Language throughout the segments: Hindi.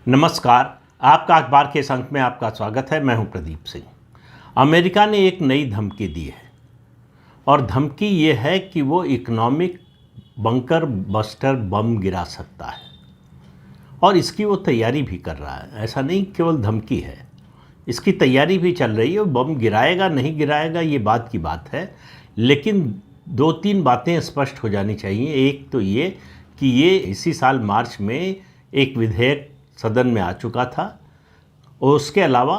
नमस्कार। आपका अखबार के इस अंक में आपका स्वागत है। मैं हूं प्रदीप सिंह। अमेरिका ने एक नई धमकी दी है और धमकी ये है कि वो इकोनॉमिक बंकर बस्टर बम गिरा सकता है और इसकी वो तैयारी भी कर रहा है। ऐसा नहीं केवल धमकी है, इसकी तैयारी भी चल रही है। बम गिराएगा नहीं गिराएगा ये बात की बात है, लेकिन दो तीन बातें स्पष्ट हो जानी चाहिए। एक तो ये कि ये इसी साल मार्च में एक विधेयक सदन में आ चुका था और उसके अलावा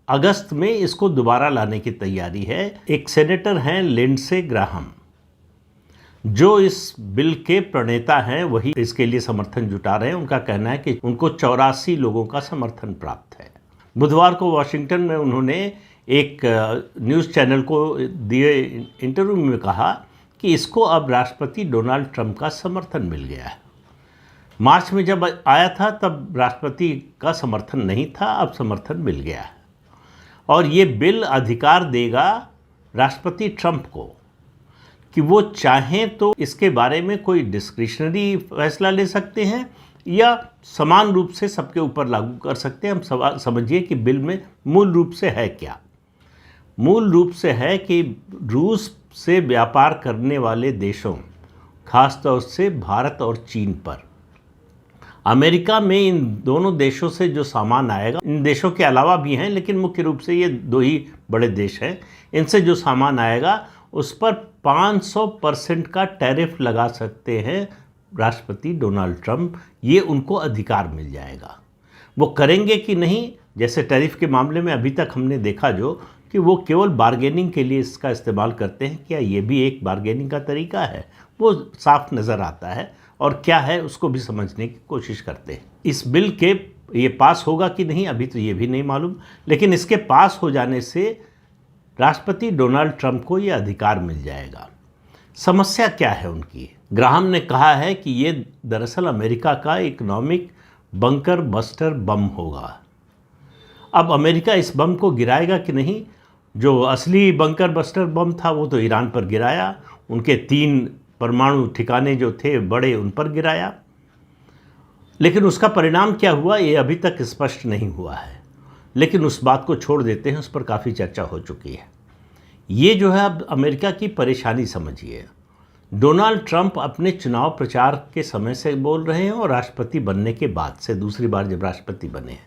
अगस्त में इसको दोबारा लाने की तैयारी है। एक सेनेटर हैं लिंडसे ग्राहम, जो इस बिल के प्रणेता हैं, वही इसके लिए समर्थन जुटा रहे हैं। उनका कहना है कि उनको 84 लोगों का समर्थन प्राप्त है। बुधवार को वॉशिंगटन में उन्होंने एक न्यूज़ चैनल को दिए इंटरव्यू में कहा कि इसको अब राष्ट्रपति डोनाल्ड ट्रंप का समर्थन मिल गया है। मार्च में जब आया था तब राष्ट्रपति का समर्थन नहीं था, अब समर्थन मिल गया है और ये बिल अधिकार देगा राष्ट्रपति ट्रंप को कि वो चाहें तो इसके बारे में कोई डिस्क्रिशनरी फैसला ले सकते हैं या समान रूप से सबके ऊपर लागू कर सकते हैं। हम समझिए कि बिल में मूल रूप से है क्या। मूल रूप से है कि रूस से व्यापार करने वाले देशों, खासतौर से भारत और चीन पर, अमेरिका में इन दोनों देशों से जो सामान आएगा, इन देशों के अलावा भी हैं लेकिन मुख्य रूप से ये दो ही बड़े देश हैं, इनसे जो सामान आएगा उस पर 500% का टैरिफ लगा सकते हैं राष्ट्रपति डोनाल्ड ट्रंप। ये उनको अधिकार मिल जाएगा। वो करेंगे कि नहीं, जैसे टैरिफ के मामले में अभी तक हमने देखा जो कि वो केवल बार्गेनिंग के लिए इसका इस्तेमाल करते हैं, क्या ये भी एक बार्गेनिंग का तरीका है, वो साफ नज़र आता है। और क्या है उसको भी समझने की कोशिश करते हैं। इस बिल के ये पास होगा कि नहीं अभी तो ये भी नहीं मालूम, लेकिन इसके पास हो जाने से राष्ट्रपति डोनाल्ड ट्रंप को ये अधिकार मिल जाएगा। समस्या क्या है उनकी? ग्राहम ने कहा है कि ये दरअसल अमेरिका का इकोनॉमिक बंकर बस्टर बम होगा। अब अमेरिका इस बम को गिराएगा कि नहीं? जो असली बंकर बस्टर बम था वो तो ईरान पर गिराया, उनके 3 परमाणु ठिकाने जो थे बड़े, उन पर गिराया, लेकिन उसका परिणाम क्या हुआ ये अभी तक स्पष्ट नहीं हुआ है। लेकिन उस बात को छोड़ देते हैं, उस पर काफ़ी चर्चा हो चुकी है। ये जो है अब अमेरिका की परेशानी समझिए। डोनाल्ड ट्रंप अपने चुनाव प्रचार के समय से बोल रहे हैं और राष्ट्रपति बनने के बाद से, दूसरी बार जब राष्ट्रपति बने हैं,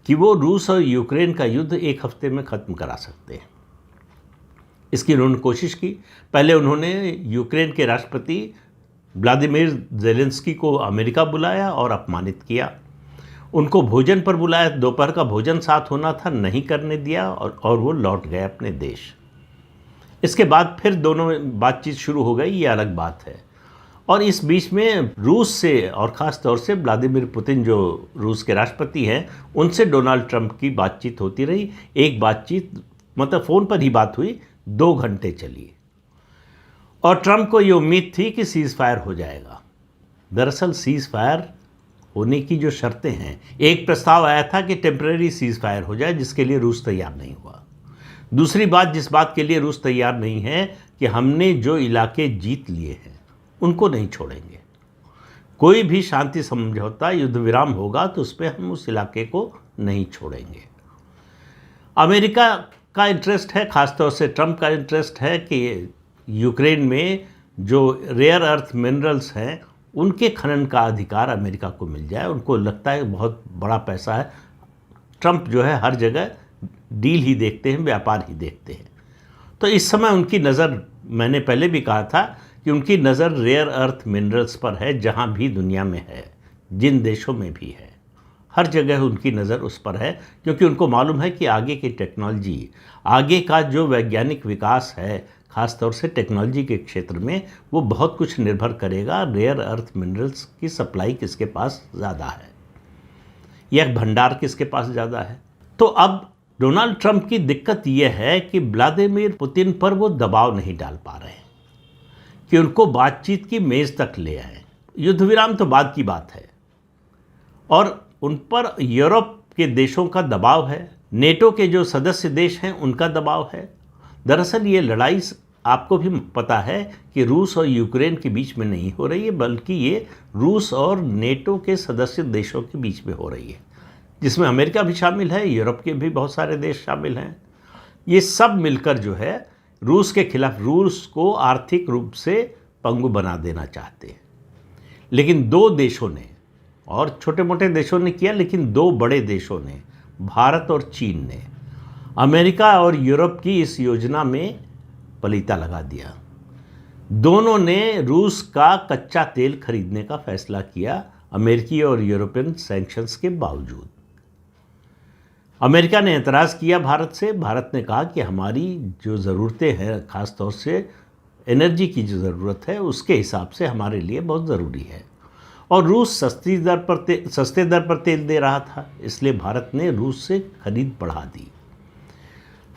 कि वो रूस और यूक्रेन का युद्ध 1 हफ्ते में ख़त्म करा सकते हैं। इसकी उन्होंने कोशिश की। पहले उन्होंने यूक्रेन के राष्ट्रपति व्लादिमीर ज़ेलेंस्की को अमेरिका बुलाया और अपमानित किया। उनको भोजन पर बुलाया, दोपहर का भोजन साथ होना था, नहीं करने दिया और वो लौट गए अपने देश। इसके बाद फिर दोनों में बातचीत शुरू हो गई, ये अलग बात है। और इस बीच में रूस से और ख़ास तौर से व्लादिमीर पुतिन जो रूस के राष्ट्रपति हैं, उनसे डोनाल्ड ट्रंप की बातचीत होती रही। एक बातचीत मतलब फ़ोन पर ही बात हुई, 2 घंटे चली और ट्रंप को ये उम्मीद थी कि सीज़ फायर हो जाएगा। दरअसल सीज़ फायर होने की जो शर्तें हैं, एक प्रस्ताव आया था कि टेम्परेरी सीज़ फायर हो जाए, जिसके लिए रूस तैयार नहीं हुआ। दूसरी बात, जिस बात के लिए रूस तैयार नहीं है कि हमने जो इलाके जीत लिए हैं उनको नहीं छोड़ेंगे। कोई भी शांति समझौता, युद्ध विराम होगा तो उस पर हम उस इलाके को नहीं छोड़ेंगे। अमेरिका का इंटरेस्ट है, ख़ासतौर से ट्रंप का इंटरेस्ट है कि यूक्रेन में जो रेयर अर्थ मिनरल्स हैं उनके खनन का अधिकार अमेरिका को मिल जाए। उनको लगता है बहुत बड़ा पैसा है। ट्रंप जो है हर जगह डील ही देखते हैं, व्यापार ही देखते हैं। तो इस समय उनकी नज़र, मैंने पहले भी कहा था कि उनकी नज़र रेयर अर्थ मिनरल्स पर है, जहाँ भी दुनिया में है, जिन देशों में भी है, हर जगह उनकी नज़र उस पर है, क्योंकि उनको मालूम है कि आगे की टेक्नोलॉजी, आगे का जो वैज्ञानिक विकास है, ख़ास तौर से टेक्नोलॉजी के क्षेत्र में, वो बहुत कुछ निर्भर करेगा रेयर अर्थ मिनरल्स की सप्लाई किसके पास ज़्यादा है या भंडार किसके पास ज़्यादा है। तो अब डोनाल्ड ट्रंप की दिक्कत ये है कि व्लादिमीर पुतिन पर वो दबाव नहीं डाल पा रहे हैं कि उनको बातचीत की मेज़ तक ले आए। युद्ध विराम तो बाद की बात है और उन पर यूरोप के देशों का दबाव है, नेटो के जो सदस्य देश हैं उनका दबाव है। दरअसल ये लड़ाई आपको भी पता है कि रूस और यूक्रेन के बीच में नहीं हो रही है, बल्कि ये रूस और नेटो के सदस्य देशों के बीच में हो रही है, जिसमें अमेरिका भी शामिल है, यूरोप के भी बहुत सारे देश शामिल हैं। ये सब मिलकर जो है रूस के खिलाफ, रूस को आर्थिक रूप से पंगु बना देना चाहते हैं। लेकिन दो देशों ने, और छोटे मोटे देशों ने किया, लेकिन दो बड़े देशों ने, भारत और चीन ने, अमेरिका और यूरोप की इस योजना में पलीता लगा दिया। दोनों ने रूस का कच्चा तेल खरीदने का फैसला किया, अमेरिकी और यूरोपियन सैंक्शंस के बावजूद। अमेरिका ने एतराज़ किया भारत से। भारत ने कहा कि हमारी जो ज़रूरतें हैं, ख़ास तौर से एनर्जी की जो ज़रूरत है, उसके हिसाब से हमारे लिए बहुत ज़रूरी है। और रूस सस्ते दर पर तेल दे रहा था, इसलिए भारत ने रूस से खरीद बढ़ा दी।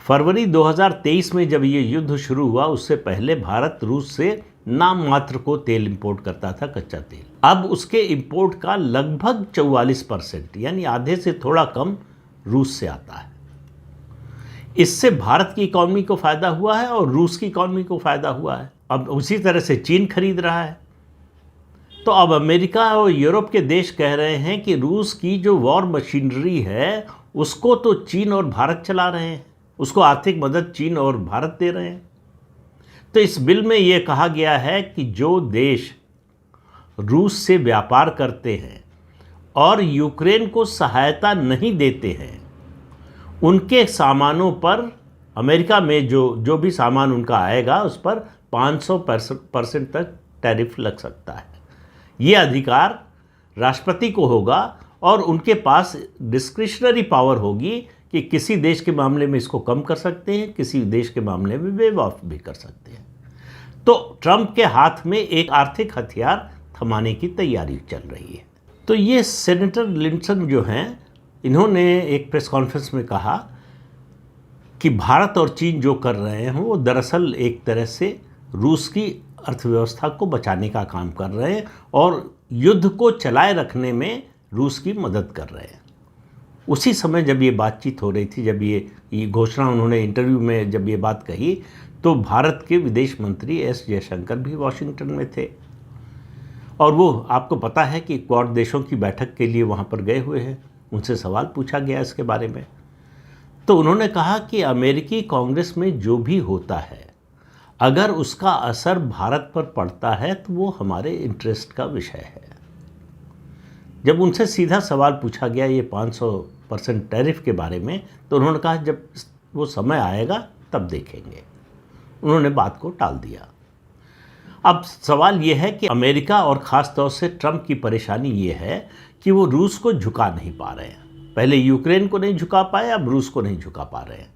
फरवरी 2023 में जब ये युद्ध शुरू हुआ, उससे पहले भारत रूस से नाम मात्र को तेल इंपोर्ट करता था, कच्चा तेल। अब उसके इंपोर्ट का लगभग 44%, यानी आधे से थोड़ा कम, रूस से आता है। इससे भारत की इकॉनमी को फ़ायदा हुआ है और रूस की इकॉनमी को फ़ायदा हुआ है। अब उसी तरह से चीन खरीद रहा है। तो अब अमेरिका और यूरोप के देश कह रहे हैं कि रूस की जो वॉर मशीनरी है, उसको तो चीन और भारत चला रहे हैं, उसको आर्थिक मदद चीन और भारत दे रहे हैं। तो इस बिल में ये कहा गया है कि जो देश रूस से व्यापार करते हैं और यूक्रेन को सहायता नहीं देते हैं, उनके सामानों पर, अमेरिका में जो भी सामान उनका आएगा, उस पर 500% तक टैरिफ लग सकता है। ये अधिकार राष्ट्रपति को होगा और उनके पास डिस्क्रिशनरी पावर होगी कि किसी देश के मामले में इसको कम कर सकते हैं, किसी देश के मामले में वेव ऑफ भी कर सकते हैं। तो ट्रंप के हाथ में एक आर्थिक हथियार थमाने की तैयारी चल रही है। तो ये सेनेटर लिंडसन जो हैं, इन्होंने एक प्रेस कॉन्फ्रेंस में कहा कि भारत और चीन जो कर रहे हैं वो दरअसल एक तरह से रूस की अर्थव्यवस्था को बचाने का काम कर रहे हैं और युद्ध को चलाए रखने में रूस की मदद कर रहे हैं। उसी समय जब ये बातचीत हो रही थी, जब ये घोषणा उन्होंने इंटरव्यू में जब ये बात कही, तो भारत के विदेश मंत्री एस जयशंकर भी वॉशिंगटन में थे और वो, आपको पता है कि क्वाड देशों की बैठक के लिए वहाँ पर गए हुए हैं। उनसे सवाल पूछा गया इसके बारे में, तो उन्होंने कहा कि अमेरिकी कांग्रेस में जो भी होता है, अगर उसका असर भारत पर पड़ता है तो वो हमारे इंटरेस्ट का विषय है। जब उनसे सीधा सवाल पूछा गया ये 500% टैरिफ के बारे में, तो उन्होंने कहा जब वो समय आएगा तब देखेंगे। उन्होंने बात को टाल दिया। अब सवाल ये है कि अमेरिका और ख़ास तौर से ट्रंप की परेशानी ये है कि वो रूस को झुका नहीं पा रहे हैं। पहले यूक्रेन को नहीं झुका पाए, अब रूस को नहीं झुका पा रहे हैं।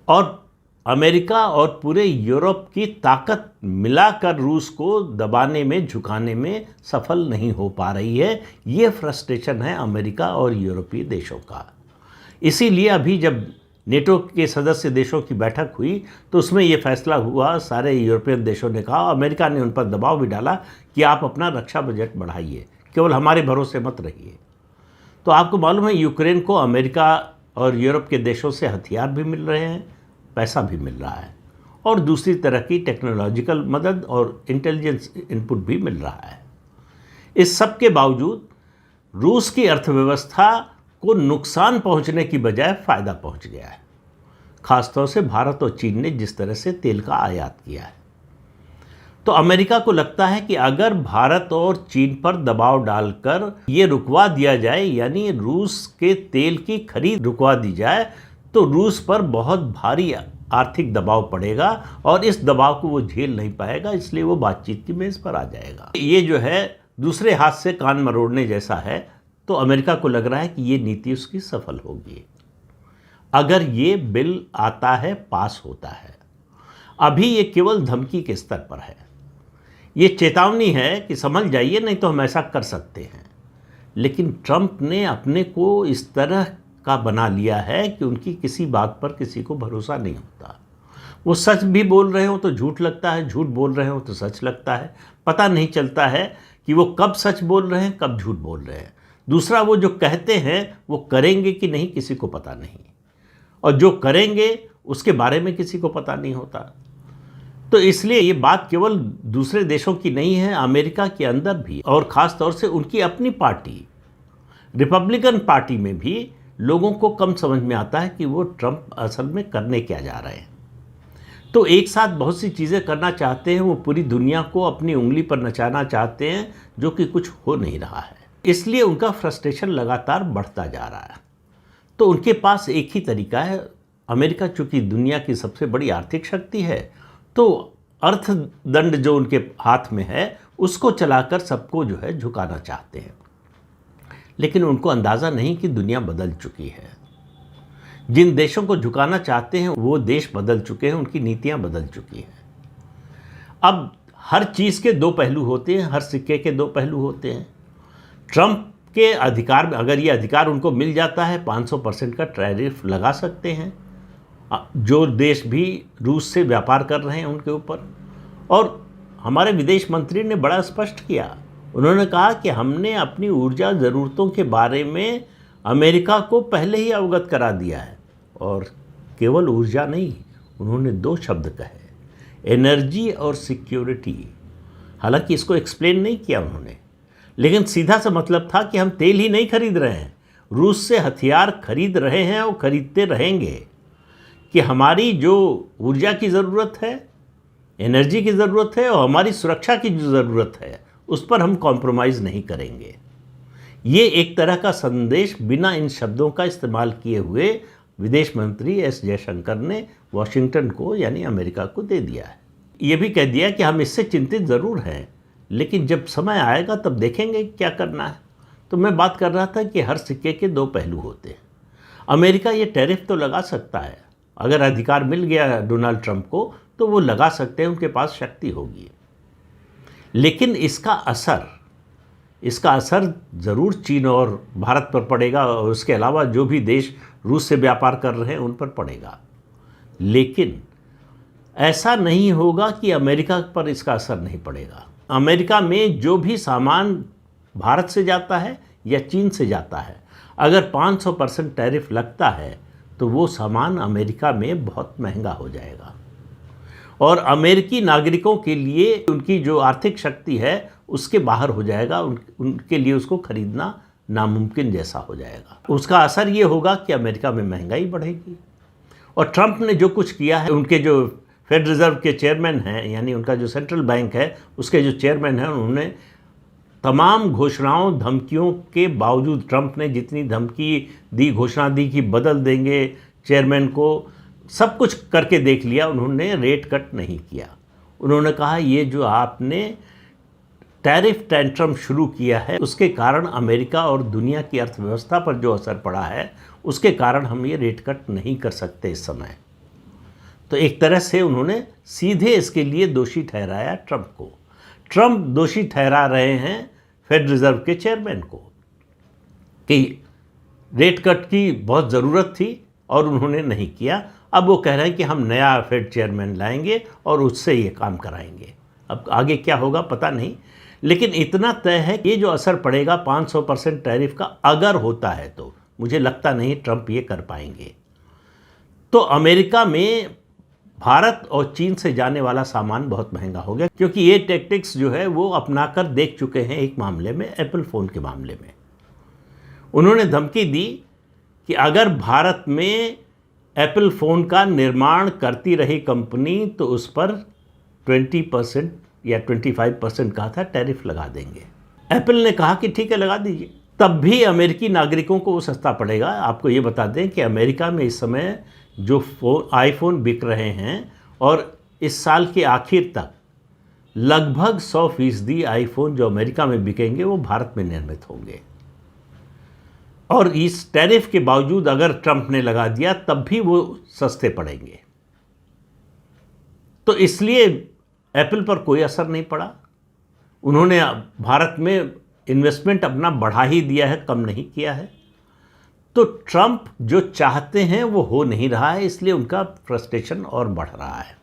और अमेरिका और पूरे यूरोप की ताकत मिलाकर रूस को दबाने में, झुकाने में सफल नहीं हो पा रही है। ये फ्रस्ट्रेशन है अमेरिका और यूरोपीय देशों का। इसीलिए अभी जब नेटो के सदस्य देशों की बैठक हुई तो उसमें ये फैसला हुआ, सारे यूरोपियन देशों ने कहा, अमेरिका ने उन पर दबाव भी डाला कि आप अपना रक्षा बजट बढ़ाइए, केवल हमारे भरोसे मत रहिए। तो आपको मालूम है यूक्रेन को अमेरिका और यूरोप के देशों से हथियार भी मिल रहे हैं, पैसा भी मिल रहा है और दूसरी तरह की टेक्नोलॉजिकल मदद और इंटेलिजेंस इनपुट भी मिल रहा है। इस सब के बावजूद रूस की अर्थव्यवस्था को नुकसान पहुंचने की बजाय फ़ायदा पहुंच गया है, खासतौर से भारत और चीन ने जिस तरह से तेल का आयात किया है। तो अमेरिका को लगता है कि अगर भारत और चीन पर दबाव डालकर ये रुकवा दिया जाए, यानी रूस के तेल की खरीद रुकवा दी जाए, तो रूस पर बहुत भारी आर्थिक दबाव पड़ेगा और इस दबाव को वो झेल नहीं पाएगा, इसलिए वो बातचीत की मेज़ पर आ जाएगा। ये जो है दूसरे हाथ से कान मरोड़ने जैसा है। तो अमेरिका को लग रहा है कि ये नीति उसकी सफल होगी अगर ये बिल आता है, पास होता है। अभी ये केवल धमकी के स्तर पर है, ये चेतावनी है कि समझ जाइए नहीं तो हम ऐसा कर सकते हैं। लेकिन ट्रंप ने अपने को इस तरह का बना लिया है कि उनकी किसी बात पर किसी को भरोसा नहीं होता। वो सच भी बोल रहे हो तो झूठ लगता है, झूठ बोल रहे हो तो सच लगता है। पता नहीं चलता है कि वो कब सच बोल रहे हैं, कब झूठ बोल रहे हैं। दूसरा, वो जो कहते हैं वो करेंगे कि नहीं किसी को पता नहीं, और जो करेंगे उसके बारे में किसी को पता नहीं होता। तो इसलिए ये बात केवल दूसरे देशों की नहीं है, अमेरिका के अंदर भी, और ख़ास तौर से उनकी अपनी पार्टी रिपब्लिकन पार्टी में भी लोगों को कम समझ में आता है कि वो ट्रंप असल में करने क्या जा रहे हैं। तो एक साथ बहुत सी चीज़ें करना चाहते हैं, वो पूरी दुनिया को अपनी उंगली पर नचाना चाहते हैं, जो कि कुछ हो नहीं रहा है। इसलिए उनका फ्रस्ट्रेशन लगातार बढ़ता जा रहा है। तो उनके पास एक ही तरीका है, अमेरिका चूँकि दुनिया की सबसे बड़ी आर्थिक शक्ति है, तो अर्थदंड जो उनके हाथ में है उसको चलाकर सबको जो है झुकाना चाहते हैं। लेकिन उनको अंदाज़ा नहीं कि दुनिया बदल चुकी है। जिन देशों को झुकाना चाहते हैं वो देश बदल चुके हैं, उनकी नीतियां बदल चुकी हैं। अब हर चीज़ के दो पहलू होते हैं, हर सिक्के के दो पहलू होते हैं। ट्रंप के अधिकार में अगर ये अधिकार उनको मिल जाता है, 500% का टैरिफ लगा सकते हैं जो देश भी रूस से व्यापार कर रहे हैं उनके ऊपर। और हमारे विदेश मंत्री ने बड़ा स्पष्ट किया, उन्होंने कहा कि हमने अपनी ऊर्जा ज़रूरतों के बारे में अमेरिका को पहले ही अवगत करा दिया है। और केवल ऊर्जा नहीं, उन्होंने दो शब्द कहे, एनर्जी और सिक्योरिटी। हालांकि इसको एक्सप्लेन नहीं किया उन्होंने, लेकिन सीधा सा मतलब था कि हम तेल ही नहीं खरीद रहे हैं, रूस से हथियार खरीद रहे हैं और ख़रीदते रहेंगे, कि हमारी जो ऊर्जा की ज़रूरत है, एनर्जी की ज़रूरत है और हमारी सुरक्षा की जो ज़रूरत है उस पर हम कॉम्प्रोमाइज़ नहीं करेंगे। ये एक तरह का संदेश बिना इन शब्दों का इस्तेमाल किए हुए विदेश मंत्री एस जयशंकर ने वॉशिंगटन को यानी अमेरिका को दे दिया है। ये भी कह दिया कि हम इससे चिंतित ज़रूर हैं, लेकिन जब समय आएगा तब देखेंगे क्या करना है। तो मैं बात कर रहा था कि हर सिक्के के दो पहलू होते हैं। अमेरिका ये टैरिफ तो लगा सकता है, अगर अधिकार मिल गया डोनाल्ड ट्रंप को तो वो लगा सकते हैं, उनके पास शक्ति होगी। लेकिन इसका असर ज़रूर चीन और भारत पर पड़ेगा, और उसके अलावा जो भी देश रूस से व्यापार कर रहे हैं उन पर पड़ेगा। लेकिन ऐसा नहीं होगा कि अमेरिका पर इसका असर नहीं पड़ेगा। अमेरिका में जो भी सामान भारत से जाता है या चीन से जाता है, अगर 500% टैरिफ लगता है तो वो सामान अमेरिका में बहुत महंगा हो जाएगा, और अमेरिकी नागरिकों के लिए उनकी जो आर्थिक शक्ति है उसके बाहर हो जाएगा, उनके लिए उसको खरीदना नामुमकिन जैसा हो जाएगा। उसका असर ये होगा कि अमेरिका में महंगाई बढ़ेगी। और ट्रंप ने जो कुछ किया है, उनके जो फेड रिज़र्व के चेयरमैन हैं, यानी उनका जो सेंट्रल बैंक है उसके जो चेयरमैन हैं, उन्होंने तमाम घोषणाओं धमकियों के बावजूद, ट्रंप ने जितनी धमकी दी, घोषणा दी कि बदल देंगे चेयरमैन को, सब कुछ करके देख लिया, उन्होंने रेट कट नहीं किया। उन्होंने कहा ये जो आपने टैरिफ टेंट्रम शुरू किया है उसके कारण अमेरिका और दुनिया की अर्थव्यवस्था पर जो असर पड़ा है उसके कारण हम ये रेट कट नहीं कर सकते इस समय। तो एक तरह से उन्होंने सीधे इसके लिए दोषी ठहराया ट्रंप को। ट्रंप दोषी ठहरा रहे हैं फेड रिज़र्व के चेयरमैन को कि रेट कट की बहुत ज़रूरत थी और उन्होंने नहीं किया। अब वो कह रहे हैं कि हम नया फेड चेयरमैन लाएंगे और उससे ये काम कराएंगे। अब आगे क्या होगा पता नहीं, लेकिन इतना तय है कि ये जो असर पड़ेगा 500% टैरिफ का अगर होता है, तो मुझे लगता नहीं ट्रंप ये कर पाएंगे। तो अमेरिका में भारत और चीन से जाने वाला सामान बहुत महंगा हो गया, क्योंकि ये टैक्टिक्स जो है वो अपनाकर देख चुके हैं। एक मामले में, एप्पल फ़ोन के मामले में, उन्होंने धमकी दी कि अगर भारत में एप्पल फ़ोन का निर्माण करती रही कंपनी तो उस पर 20% या 25% कहा था टैरिफ लगा देंगे। एप्पल ने कहा कि ठीक है लगा दीजिए, तब भी अमेरिकी नागरिकों को वो सस्ता पड़ेगा। आपको ये बता दें कि अमेरिका में इस समय जो आईफोन बिक रहे हैं, और इस साल के आखिर तक लगभग 100% आईफोन जो अमेरिका में बिकेंगे वो भारत में निर्मित होंगे। और इस टैरिफ के बावजूद अगर ट्रंप ने लगा दिया तब भी वो सस्ते पड़ेंगे। तो इसलिए एप्पल पर कोई असर नहीं पड़ा। उन्होंने भारत में इन्वेस्टमेंट अपना बढ़ा ही दिया है, कम नहीं किया है। तो ट्रंप जो चाहते हैं वो हो नहीं रहा है, इसलिए उनका फ्रस्ट्रेशन और बढ़ रहा है।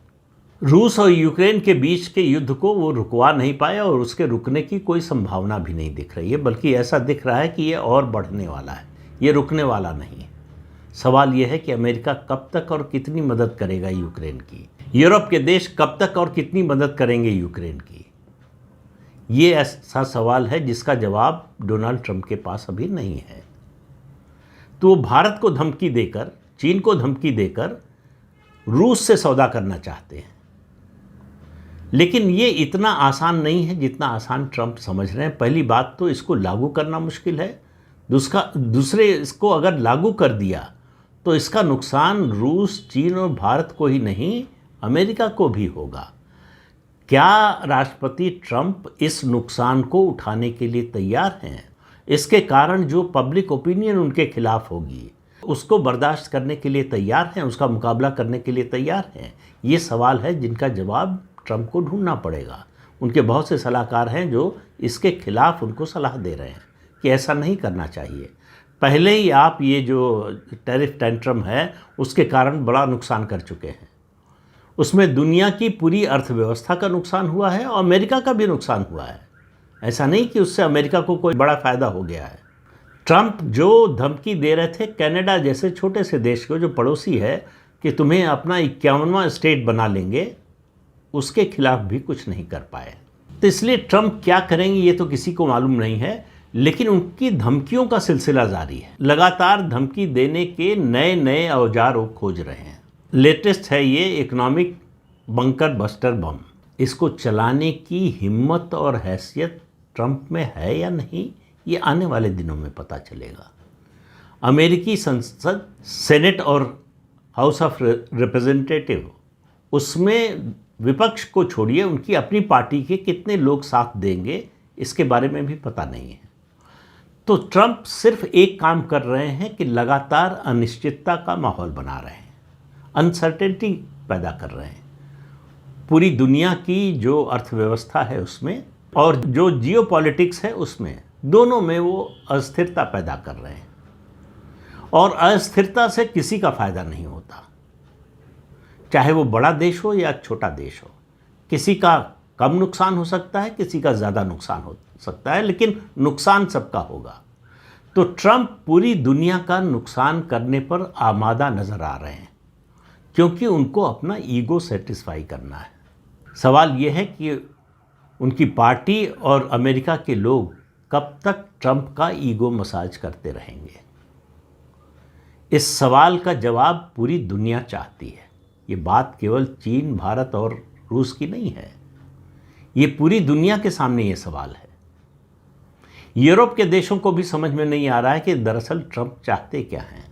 रूस और यूक्रेन के बीच के युद्ध को वो रुकवा नहीं पाए और उसके रुकने की कोई संभावना भी नहीं दिख रही है, बल्कि ऐसा दिख रहा है कि ये और बढ़ने वाला है, ये रुकने वाला नहीं है। सवाल ये है कि अमेरिका कब तक और कितनी मदद करेगा यूक्रेन की। यूरोप के देश कब तक और कितनी मदद करेंगे यूक्रेन की? ये ऐसा सवाल है जिसका जवाब डोनाल्ड ट्रंप के पास अभी नहीं है। तो वो भारत को धमकी देकर, चीन को धमकी देकर रूस से सौदा करना चाहते हैं, लेकिन ये इतना आसान नहीं है जितना आसान ट्रंप समझ रहे हैं। पहली बात तो इसको लागू करना मुश्किल है, दूसरे इसको अगर लागू कर दिया तो इसका नुकसान रूस, चीन और भारत को ही नहीं, अमेरिका को भी होगा। क्या राष्ट्रपति ट्रंप इस नुकसान को उठाने के लिए तैयार हैं? इसके कारण जो पब्लिक ओपिनियन उनके खिलाफ होगी उसको बर्दाश्त करने के लिए तैयार हैं, उसका मुकाबला करने के लिए तैयार हैं? ये सवाल है जिनका जवाब ट्रंप को ढूंढना पड़ेगा। उनके बहुत से सलाहकार हैं जो इसके खिलाफ उनको सलाह दे रहे हैं कि ऐसा नहीं करना चाहिए। पहले ही आप ये जो टैरिफ टेंट्रम है उसके कारण बड़ा नुकसान कर चुके हैं। उसमें दुनिया की पूरी अर्थव्यवस्था का नुकसान हुआ है और अमेरिका का भी नुकसान हुआ है। ऐसा नहीं कि उससे अमेरिका को कोई बड़ा फ़ायदा हो गया है। ट्रंप जो धमकी दे रहे थे कनाडा जैसे छोटे से देश को जो पड़ोसी है कि तुम्हें अपना 51वां स्टेट बना लेंगे, उसके खिलाफ भी कुछ नहीं कर पाए। तो इसलिए ट्रंप क्या करेंगे ये तो किसी को मालूम नहीं है, लेकिन उनकी धमकियों का सिलसिला जारी है। लगातार धमकी देने के नए नए औजार वो खोज रहे हैं। लेटेस्ट है ये इकोनॉमिक बंकर बस्टर बम। इसको चलाने की हिम्मत और हैसियत ट्रंप में है या नहीं, ये आने वाले दिनों में पता चलेगा। अमेरिकी संसद, सेनेट और हाउस ऑफ रिप्रेजेंटेटिव, उसमें विपक्ष को छोड़िए, उनकी अपनी पार्टी के कितने लोग साथ देंगे इसके बारे में भी पता नहीं है। तो ट्रंप सिर्फ एक काम कर रहे हैं कि लगातार अनिश्चितता का माहौल बना रहे हैं, अनसर्टेनिटी पैदा कर रहे हैं। पूरी दुनिया की जो अर्थव्यवस्था है उसमें और जो जियोपॉलिटिक्स है उसमें, दोनों में वो अस्थिरता पैदा कर रहे हैं। और अस्थिरता से किसी का फायदा नहीं होता, चाहे वो बड़ा देश हो या छोटा देश हो। किसी का कम नुकसान हो सकता है, किसी का ज़्यादा नुकसान हो सकता है, लेकिन नुकसान सबका होगा। तो ट्रंप पूरी दुनिया का नुकसान करने पर आमादा नज़र आ रहे हैं, क्योंकि उनको अपना ईगो सेटिस्फाई करना है। सवाल यह है कि उनकी पार्टी और अमेरिका के लोग कब तक ट्रंप का ईगो मसाज करते रहेंगे। इस सवाल का जवाब पूरी दुनिया चाहती है। ये बात केवल चीन, भारत और रूस की नहीं है, ये पूरी दुनिया के सामने ये सवाल है। यूरोप के देशों को भी समझ में नहीं आ रहा है कि दरअसल ट्रंप चाहते क्या हैं।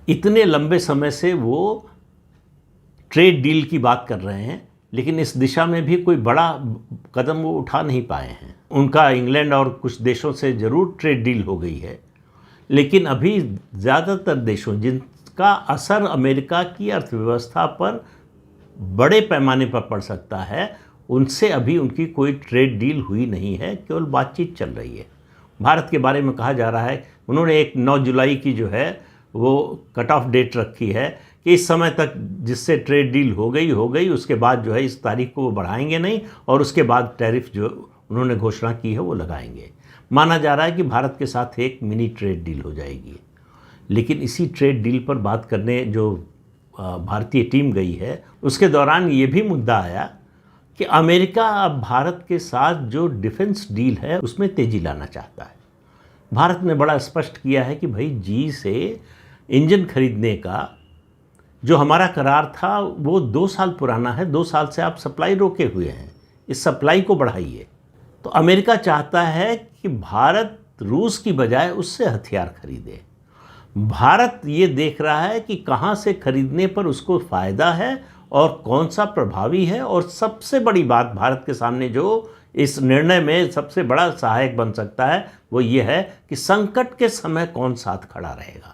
इतने लंबे समय से वो ट्रेड डील की बात कर रहे हैं, लेकिन इस दिशा में भी कोई बड़ा कदम वो उठा नहीं पाए हैं। उनका इंग्लैंड और कुछ देशों से ज़रूर ट्रेड डील हो गई है, लेकिन अभी ज़्यादातर देशों जिनका असर अमेरिका की अर्थव्यवस्था पर बड़े पैमाने पर पड़ सकता है, उनसे अभी उनकी कोई ट्रेड डील हुई नहीं है, केवल बातचीत चल रही है। भारत के बारे में कहा जा रहा है, उन्होंने एक 9 जुलाई की जो है वो कट ऑफ डेट रखी है कि इस समय तक जिससे ट्रेड डील हो गई, उसके बाद जो है इस तारीख को वो बढ़ाएंगे नहीं और उसके बाद टैरिफ जो उन्होंने घोषणा की है वो लगाएंगे। माना जा रहा है कि भारत के साथ एक मिनी ट्रेड डील हो जाएगी। लेकिन इसी ट्रेड डील पर बात करने जो भारतीय टीम गई है, उसके दौरान ये भी मुद्दा आया कि अमेरिका अब भारत के साथ जो डिफेंस डील है उसमें तेज़ी लाना चाहता है। भारत ने बड़ा स्पष्ट किया है कि भाई जी से इंजन खरीदने का जो हमारा करार था वो 2 साल पुराना है, 2 साल से आप सप्लाई रोके हुए हैं, इस सप्लाई को बढ़ाइए। तो अमेरिका चाहता है कि भारत रूस की बजाय उससे हथियार खरीदे। भारत ये देख रहा है कि कहाँ से खरीदने पर उसको फ़ायदा है और कौन सा प्रभावी है। और सबसे बड़ी बात भारत के सामने जो इस निर्णय में सबसे बड़ा सहायक बन सकता है वो ये है कि संकट के समय कौन साथ खड़ा रहेगा।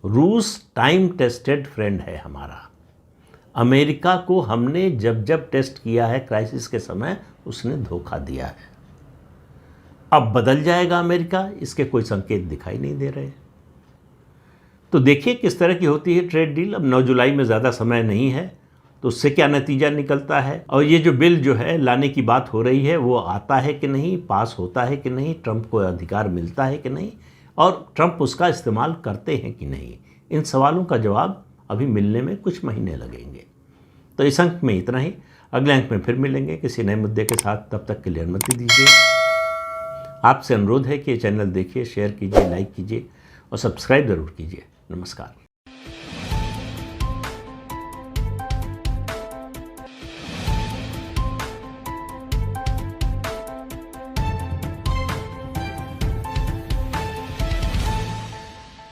रूस टाइम टेस्टेड फ्रेंड है हमारा। अमेरिका को हमने जब जब टेस्ट किया है क्राइसिस के समय, उसने धोखा दिया है। अब बदल जाएगा अमेरिका, इसके कोई संकेत दिखाई नहीं दे रहे। तो देखिए किस तरह की होती है ट्रेड डील। अब 9 जुलाई में ज़्यादा समय नहीं है, तो उससे क्या नतीजा निकलता है। और ये जो बिल जो है लाने की बात हो रही है वो आता है कि नहीं, पास होता है कि नहीं, ट्रंप को अधिकार मिलता है कि नहीं, और ट्रंप उसका इस्तेमाल करते हैं कि नहीं। इन सवालों का जवाब अभी मिलने में कुछ महीने लगेंगे। तो इस अंक में इतना ही। अगले अंक में फिर मिलेंगे किसी नए मुद्दे के साथ। तब तक के लिए अनुमति दीजिए। आपसे अनुरोध है कि ये चैनल देखिए, शेयर कीजिए, लाइक कीजिए और सब्सक्राइब ज़रूर कीजिए। नमस्कार।